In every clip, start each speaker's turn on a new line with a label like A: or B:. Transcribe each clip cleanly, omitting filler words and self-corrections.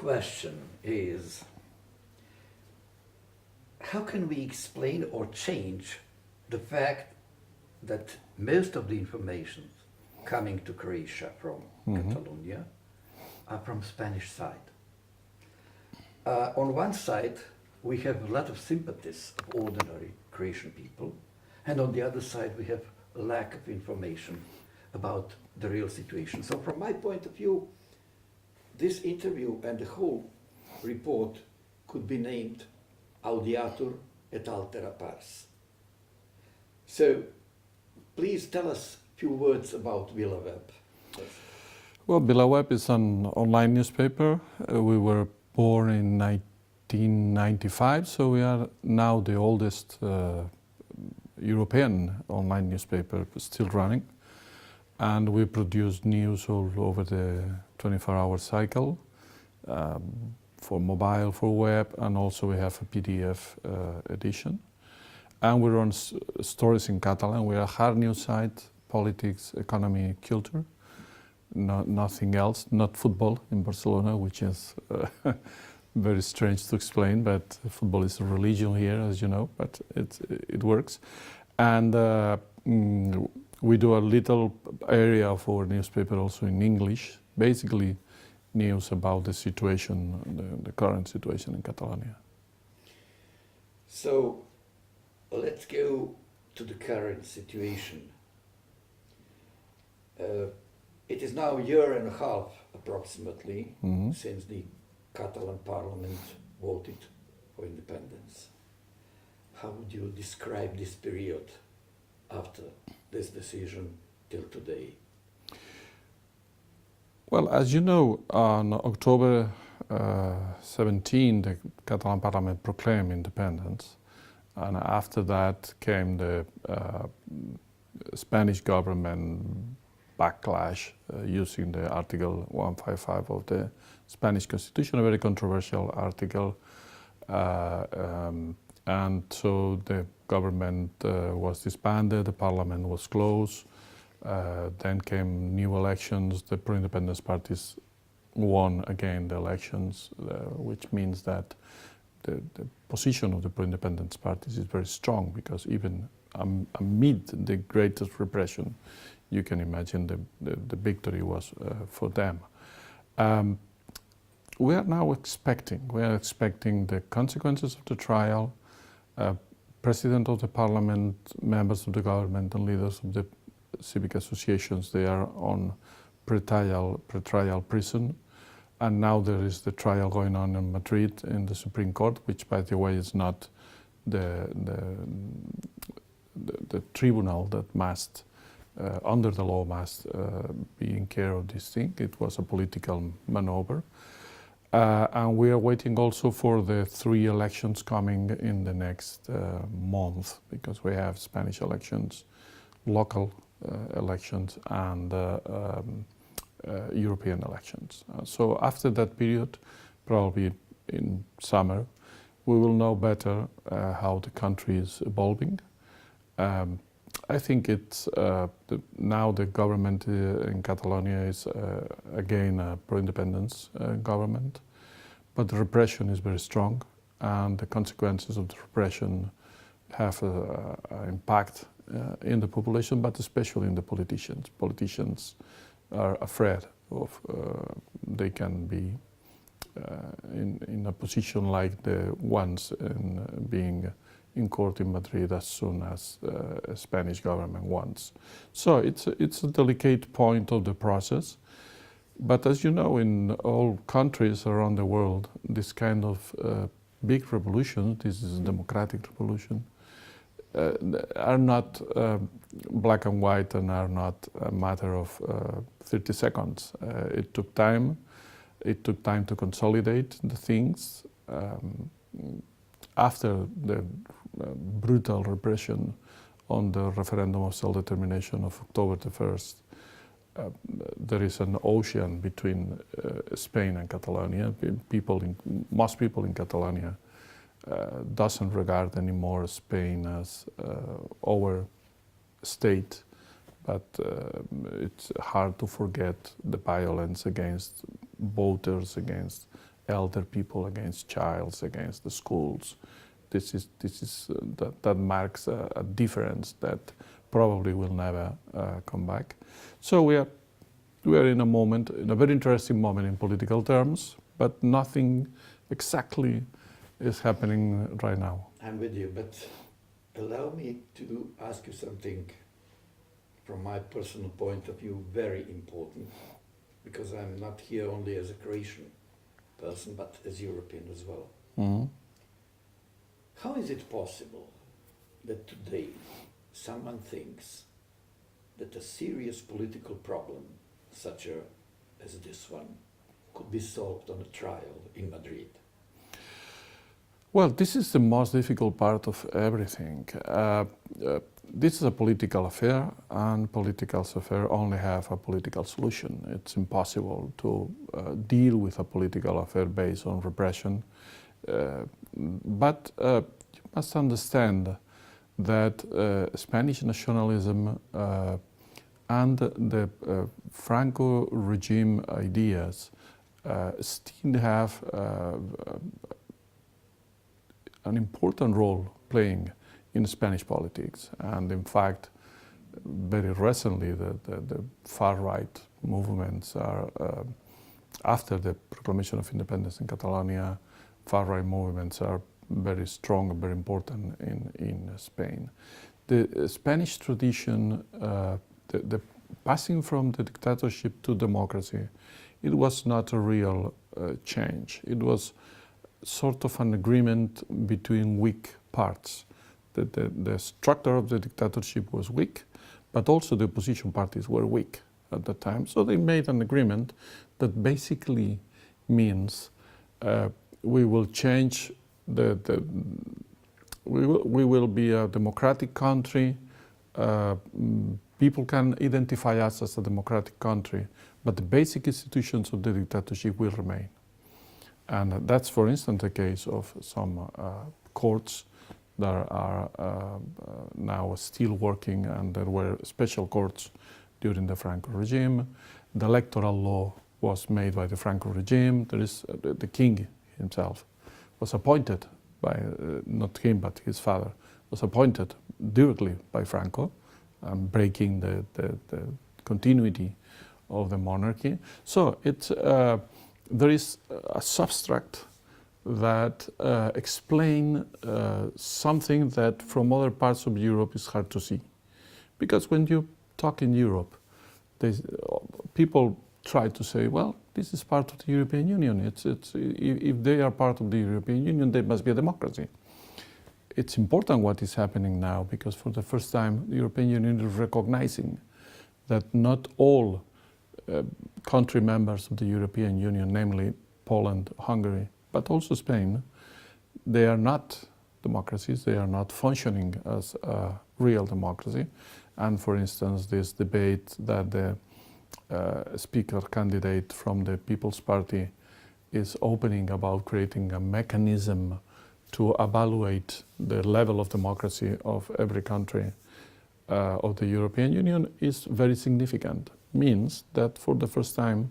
A: question is, how can we explain or change the fact that most of the information coming to Croatia from Catalonia are from Spanish side? On one side, we have a lot of sympathies of ordinary Croatian people, and on the other side, we have a lack of information about the real situation. So from my point of view, this interview and the whole report could be named Audiatur et altera pars. So please tell us a few words about VilaWeb.
B: Well, VilaWeb is an online newspaper. We were born in 1995, so we are now the oldest European online newspaper still running. And we produce news all over the 24-hour cycle for mobile, for web, and also we have a PDF edition. And we run stories in Catalan. We are a hard news site, politics, economy, culture. Nothing else, not football in Barcelona, which is very strange to explain, but football is a religion here, as you know, but it works. And we do a little area of our newspaper also in English, basically news about the situation, the current situation in Catalonia.
A: So let's go to the current situation. It is now a year and a half approximately since the Catalan parliament voted for independence. How would you describe this period after this decision till today?
B: Well, as you know, on October 17, the Catalan parliament proclaimed independence, and after that came the Spanish government backlash using the Article 155 of the Spanish Constitution, a very controversial article. And so the government was disbanded, the parliament was closed, then came new elections, the pro-independence parties won again the elections, which means that the position of the pro-independence parties is very strong, because even amid the greatest repression, you can imagine the victory was for them. We are now expecting the consequences of the trial. President of the parliament, members of the government and leaders of the civic associations, they are on pre-trial prison. And now there is the trial going on in Madrid in the Supreme Court, which by the way is not the tribunal that must, under the law, must be in care of this thing. It was a political maneuver. And we are waiting also for the 3 elections coming in the next month, because we have Spanish elections, local elections, and European elections. So after that period, probably in summer, we will know better how the country is evolving. I think it's now the government in Catalonia is again a pro-independence government, but the repression is very strong, and the consequences of the repression have an impact in the population, but especially in the politicians. Politicians are afraid of they can be in a position like the ones being in court in Madrid as soon as a Spanish government wants. So it's a delicate point of the process. But as you know, in all countries around the world, this kind of big revolution, this is a democratic revolution, are not black and white and are not a matter of 30 seconds. It took time. It took time to consolidate the things. After the brutal repression on the referendum of self-determination of October the 1st, there is an ocean between Spain and Catalonia. Most people in Catalonia doesn't regard anymore Spain as our state, but it's hard to forget the violence against voters, against elder people against childs, against the schools. That marks a difference that probably will never come back. So we are in a very interesting moment in political terms, but nothing exactly is happening right now.
A: I'm with you, but allow me to ask you something from my personal point of view, very important, because I'm not here only as a Croatian person, but as European as well.
B: Mm-hmm.
A: How is it possible that today someone thinks that a serious political problem, such as this one, could be solved on a trial in Madrid?
B: Well, this is the most difficult part of everything. This is a political affair, and political affairs only have a political solution. It's impossible to deal with a political affair based on repression. But you must understand that Spanish nationalism and the Franco regime ideas still have an important role playing in Spanish politics. And in fact, very recently, the far-right movements are, after the proclamation of independence in Catalonia, far-right movements are very strong and very important in Spain. The Spanish tradition, the passing from the dictatorship to democracy, it was not a real change. It was sort of an agreement between weak parts. The structure of the dictatorship was weak, but also the opposition parties were weak at the time. So they made an agreement that basically means we will change we will be a democratic country. People can identify us as a democratic country, but the basic institutions of the dictatorship will remain. And that's, for instance, the case of some courts that are now still working, and there were special courts during the Franco regime. The electoral law was made by the Franco regime. There is the king himself was appointed by, not him, but his father, was appointed directly by Franco, breaking the continuity of the monarchy. So it's, there is a substract that explain something that from other parts of Europe is hard to see. Because when you talk in Europe, people try to say, well, this is part of the European Union. If they are part of the European Union, they must be a democracy. It's important what is happening now, because for the first time, the European Union is recognizing that not all country members of the European Union, namely Poland, Hungary, but also Spain, they are not democracies, they are not functioning as a real democracy. And for instance, this debate that the speaker candidate from the People's Party is opening about creating a mechanism to evaluate the level of democracy of every country of the European Union is very significant. Means that for the first time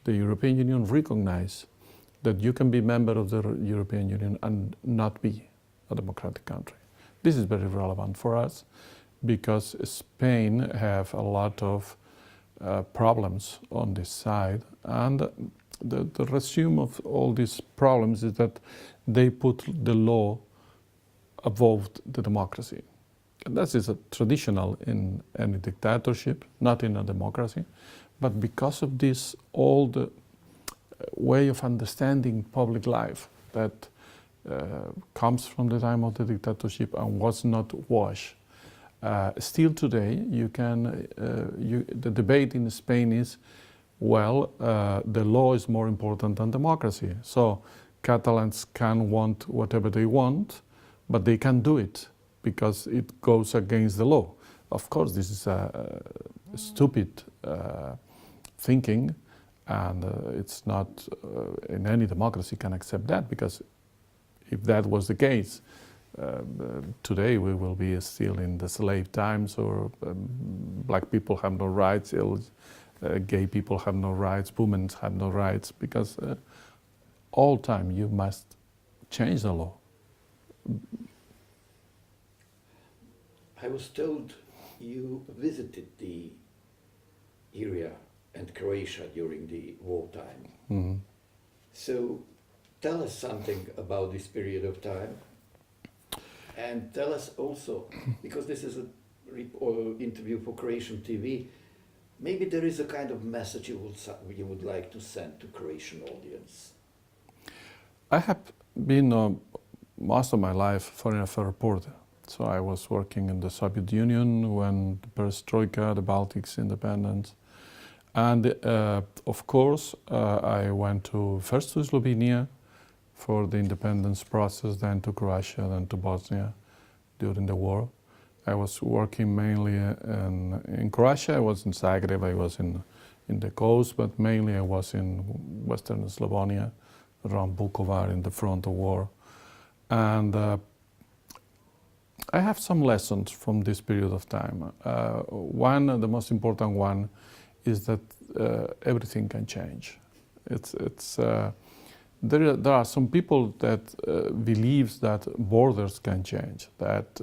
B: the European Union recognizes that you can be member of the European Union and not be a democratic country. This is very relevant for us because Spain have a lot of problems on this side, and the resume of all these problems is that they put the law above the democracy. And that is a traditional in any dictatorship, not in a democracy. But because of this old way of understanding public life that comes from the time of the dictatorship and was not washed, still today you can, the debate in Spain is, well, the law is more important than democracy. So Catalans can want whatever they want, but they can do it because it goes against the law. Of course, this is a stupid thinking, and it's not, in any democracy can accept that, because if that was the case, today we will be still in the slave times, or black people have no rights, gay people have no rights, women have no rights, because all time you must change the law.
A: I was told you visited the area and Croatia during the wartime.
B: Mhm.
A: So tell us something about this period of time. And tell us also, because this is a interview for Croatian TV, maybe there is a kind of message you would like to send to Croatian audience.
B: I have been most of my life foreign affairs reporter. So I was working in the Soviet Union when the Perestroika, the Baltics independence. And of course, I went first to Slovenia for the independence process, then to Croatia, then to Bosnia during the war. I was working mainly in Croatia. I was in Zagreb, I was in the coast, but mainly I was in western Slavonia, around Vukovar in the front of war. And I have some lessons from this period of time. One, the most important one, is that everything can change. There are some people that believes that borders can change, that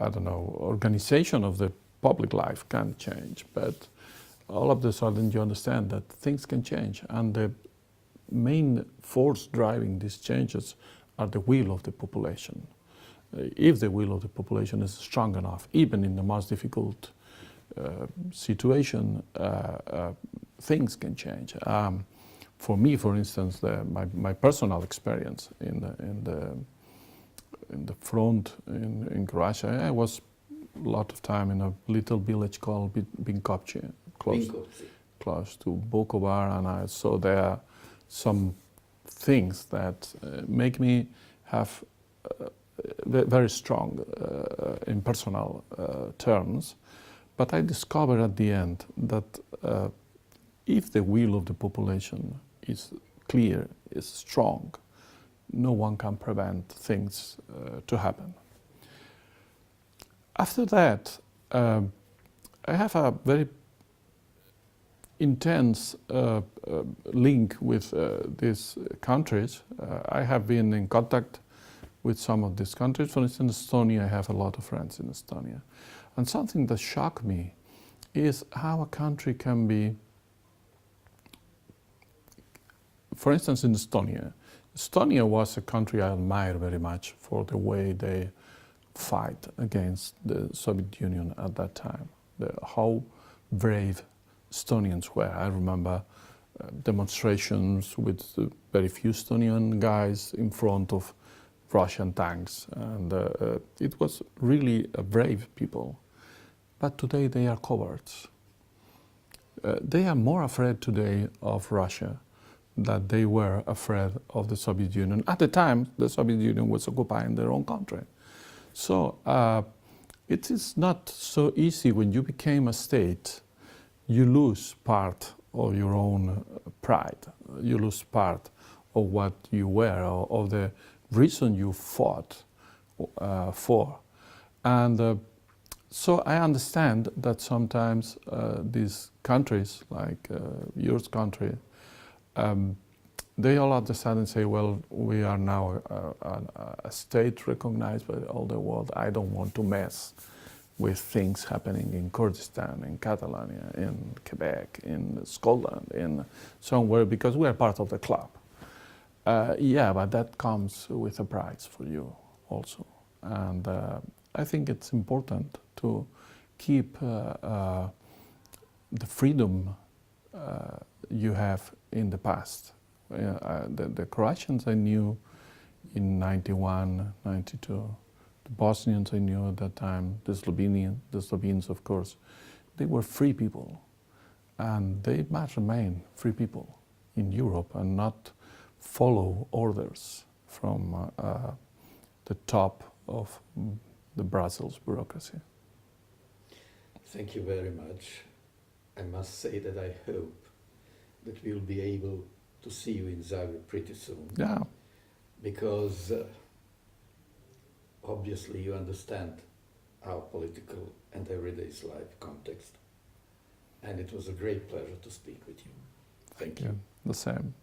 B: I don't know, organization of the public life can change, but all of a sudden you understand that things can change, and the main force driving these changes are the will of the population. If the will of the population is strong enough, even in the most difficult situation, things can change. For me, for instance, my personal experience in the front in Croatia, I was a lot of time in a little village called Vinkovci, close to Vukovar, and I saw there some things that make me have very strong in personal terms. But I discovered at the end that if the will of the population is clear, is strong, no one can prevent things to happen. After that, I have a very intense link with these countries. I have been in contact with some of these countries. For instance, Estonia, I have a lot of friends in Estonia. And something that shocked me is how a country can be, for instance, in Estonia. Estonia was a country I admire very much for the way they fight against the Soviet Union at that time. How brave Estonians were. I remember demonstrations with very few Estonian guys in front of Russian tanks, and it was really a brave people. But today they are cowards. They are more afraid today of Russia than they were afraid of the Soviet Union. At the time, the Soviet Union was occupying their own country. So it is not so easy when you became a state. You lose part of your own pride. You lose part of what you were, or of the reason you fought for. And so I understand that sometimes these countries, like your country, they all of a sudden say, well, we are now a state recognized by all the world. I don't want to mess with things happening in Kurdistan, in Catalonia, in Quebec, in Scotland, in somewhere, because we are part of the club. Yeah, but that comes with a price for you also. And I think it's important to keep the freedom you have in the past. The Croatians I knew in 91, 92. The Bosnians I knew at that time, the Slovenes, of course. They were free people. And they must remain free people in Europe and not follow orders from the top of the Brussels bureaucracy.
A: Thank you very much. I must say that I hope that we'll be able to see you in Zagreb pretty soon.
B: Yeah.
A: Because obviously you understand our political and everyday life context. And it was a great pleasure to speak with you. Thank you.
B: The same.